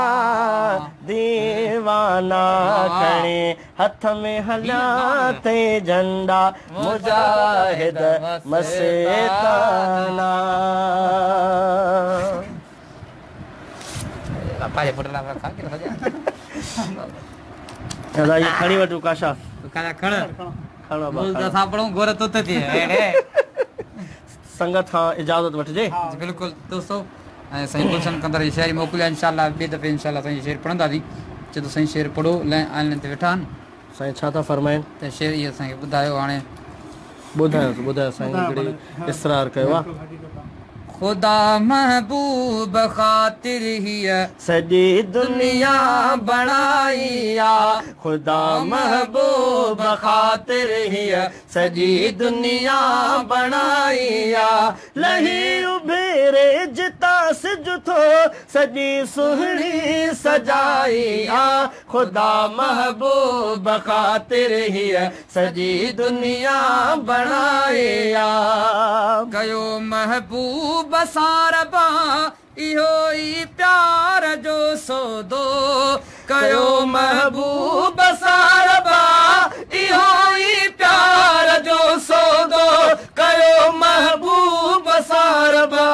दीवाना खणे हथ में हलिया ते झंडा मुजाहिद मस्ताना पाजे फुटला खा के हो दादा ये खणी वठू काशा काला खण खणो बोल दा पढ़ो गोर तो थी संगत खां इजाजत वठजे बिल्कुल दोस्तों सही गुलशन कंदर जी शेर मोकिलिया इंशाल्लाह बे दफ़े इंशाल्लाह सही शेर पढ़ंदासीं चए तो सही शेर पढ़ो आइलैंड ते वेठा आहिनि साईं छा था फरमाइनि त शेर इहो असांखे ॿुधायो हाणे ॿुधायो साईं हिकिड़ी इसरार कयो आहे खुदा महबूब ख़ातिर हीअ सॼी दुनिया बणाई आहे खुदा महबूब ख़ातिर हीअ सॼी दुनिया बणाई आहे लही उभेरे जिता सिज थो सॼी सुहिणी सजाई आहे खुदा महबूब ख़ातिर हीअ सॼी दुनिया बणाई आहे कयो महबूब बसारबा इहो ई प्यार जो सौदो कयो महबूब सारबा इहो ई प्यार जो सौदो कयो महबूब सारबा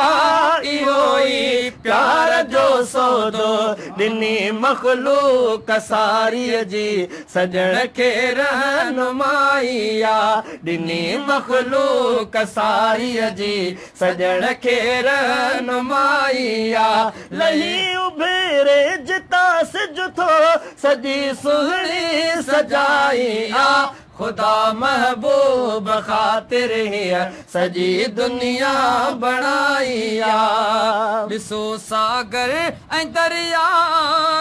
इहो ई प्यार जो सौदो ॾिनी मखलूक सारीअ जी सजण खे रहनुमाई आहे ॾिनी मखलूक सारीअ जी सजण खे रहनुमाई लही उभेरे जिता सिज थो सॼी सुहिणी सजाई आ खुदा महबूब ख़ातिर हीअ सॼी दुनिया बणाई आ ॾिसो सागर ऐं दरिया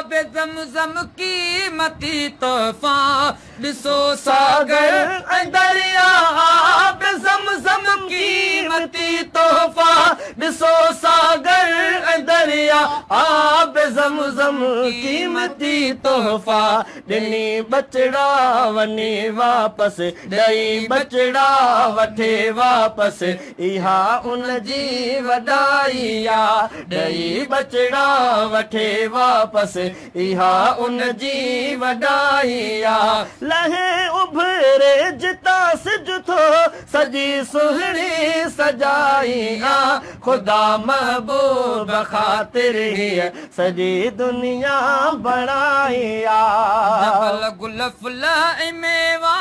बे ज़मज़म क़ीमती तोहफ़ा ॾिसो सागर ऐं दरिया बे ज़मज़म क़ीमती तोहफ़ा ॾिसो सागर ऐं दरिया बे ज़मज़म क़ीमती तोहफ़ा ॾिनी बचड़ा वञी वापस ॾई बचड़ा वठे वापस इहा उन जी वॾाई आहे ॾई बचड़ा वठे वापस इहा उन जी वॾाई आहे लहे उभरे जिता सिज थो सॼी सुहिणी सजाई आहे खुदा महबूब ख़ातिर हीअ सॼी दुनिया बणाई आहे गुल फुल ऐं मेवा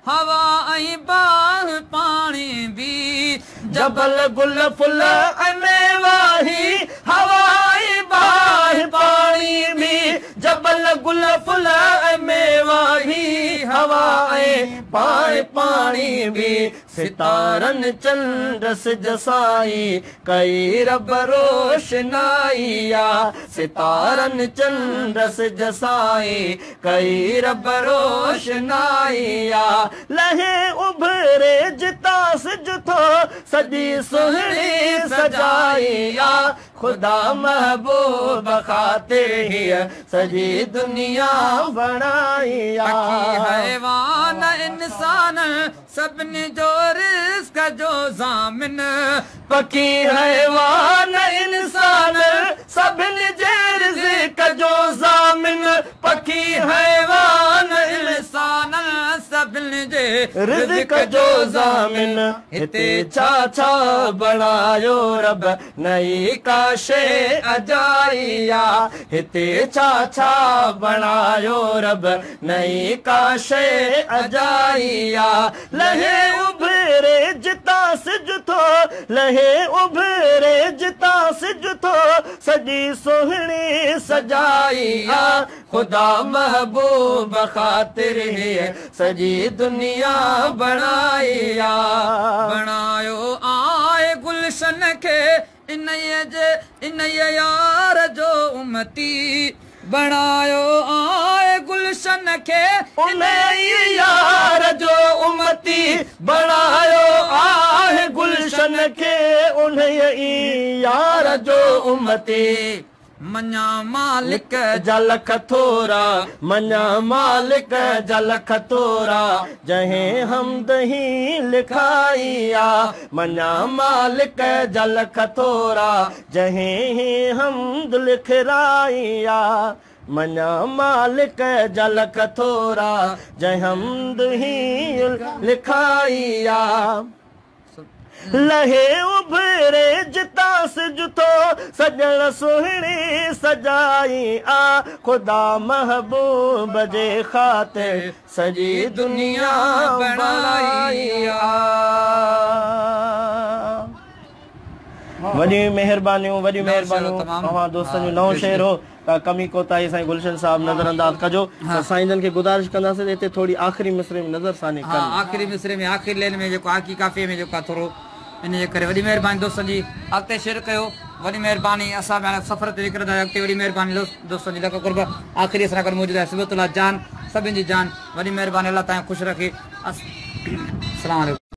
हवा ऐं बाह पाणी बि जबल गुल फुल ऐं मेवाही हवा ऐं बाह पाणी बि जबल गुल फुल ऐं मेवाही हवा ऐं पाणी बि सितारनि चंड सिज साईं कई रब रोशनाई आहे सितारनि चंड सिज साईं कई रब रोशनाई आहे लहे उभरे जिता सिज थो सॼी सुहिणी सजाई आहे खुदा महबूब ख़ातिर हीअ सॼी दुनिया बणाई आहे हैवान इंसान सभिनी जो रिज़्क़ जो ज़ामिन पखी हैवान इंसान सभिनी जे रिज़्क़ जो ज़ामिन पखी हैवान इंसान सभिनी जे रिज़्क़ जो ज़ामिन हिते छा छा बणायो रब नई का शइ अजाई आहे हिते छा छा बणायो रब नई का शइ अजाई आहे लहे उभरे जिता सिज थो लहे उभरे जिता सिज थो सॼी सुहिणी सजाई आहे खुदा महबूब ख़ातिर हीअ सॼी दुनिया बणाई आहे बणायो आए गुलशन खे इन यार जो उमती बणायो आए गुलशन खे उन्हें यार जो उम्मती बणायो आहे गुलशन के उन्हें यार जो उम्मती मञा मालिक जल खथोरा मञा मालिक जल खथोरा जहें हमद ही लिखाइया मञा मालिक जल खथोरा जहें हमद लिखराइया मञा मालिक जल खथोरा जय हमद ही लिखाइया लहे उभरे जिता सिजतो सजन सुहिणी सजाई आ खुदा महबूब जे खातिर सजी दुनिया बनाई आ वॾी महिरबानियूं तव्हां दोस्तनि जो नओं शहर हो त कमी कोताही साईं गुलशन साहब नज़रअंदाज कजो त साईं जन खे गुज़ारिश कंदासीं त हिते थोरी आख़िरी मिसरे में नज़र सानी हाँ आख़िरी मिसरे में आख़िरी लाइन में जेको आकी काफ़िए में जेको थोरो इन जे करे वॾी महिरबानी दोस्तनि जी अॻिते शेयर कयो वॾी महिरबानी असां हाणे सफ़र ते निकिरंदा अॻिते वॾी महिरबानी दोस्तनि जी लख कुर्ब आख़िरी असां गॾु मौजूदु आहे सिबतुल्लाह जान सभिनि जी जान वॾी महिरबानी अल्लाह तव्हां ख़ुशि रखे अस्सलाम वालेकुम।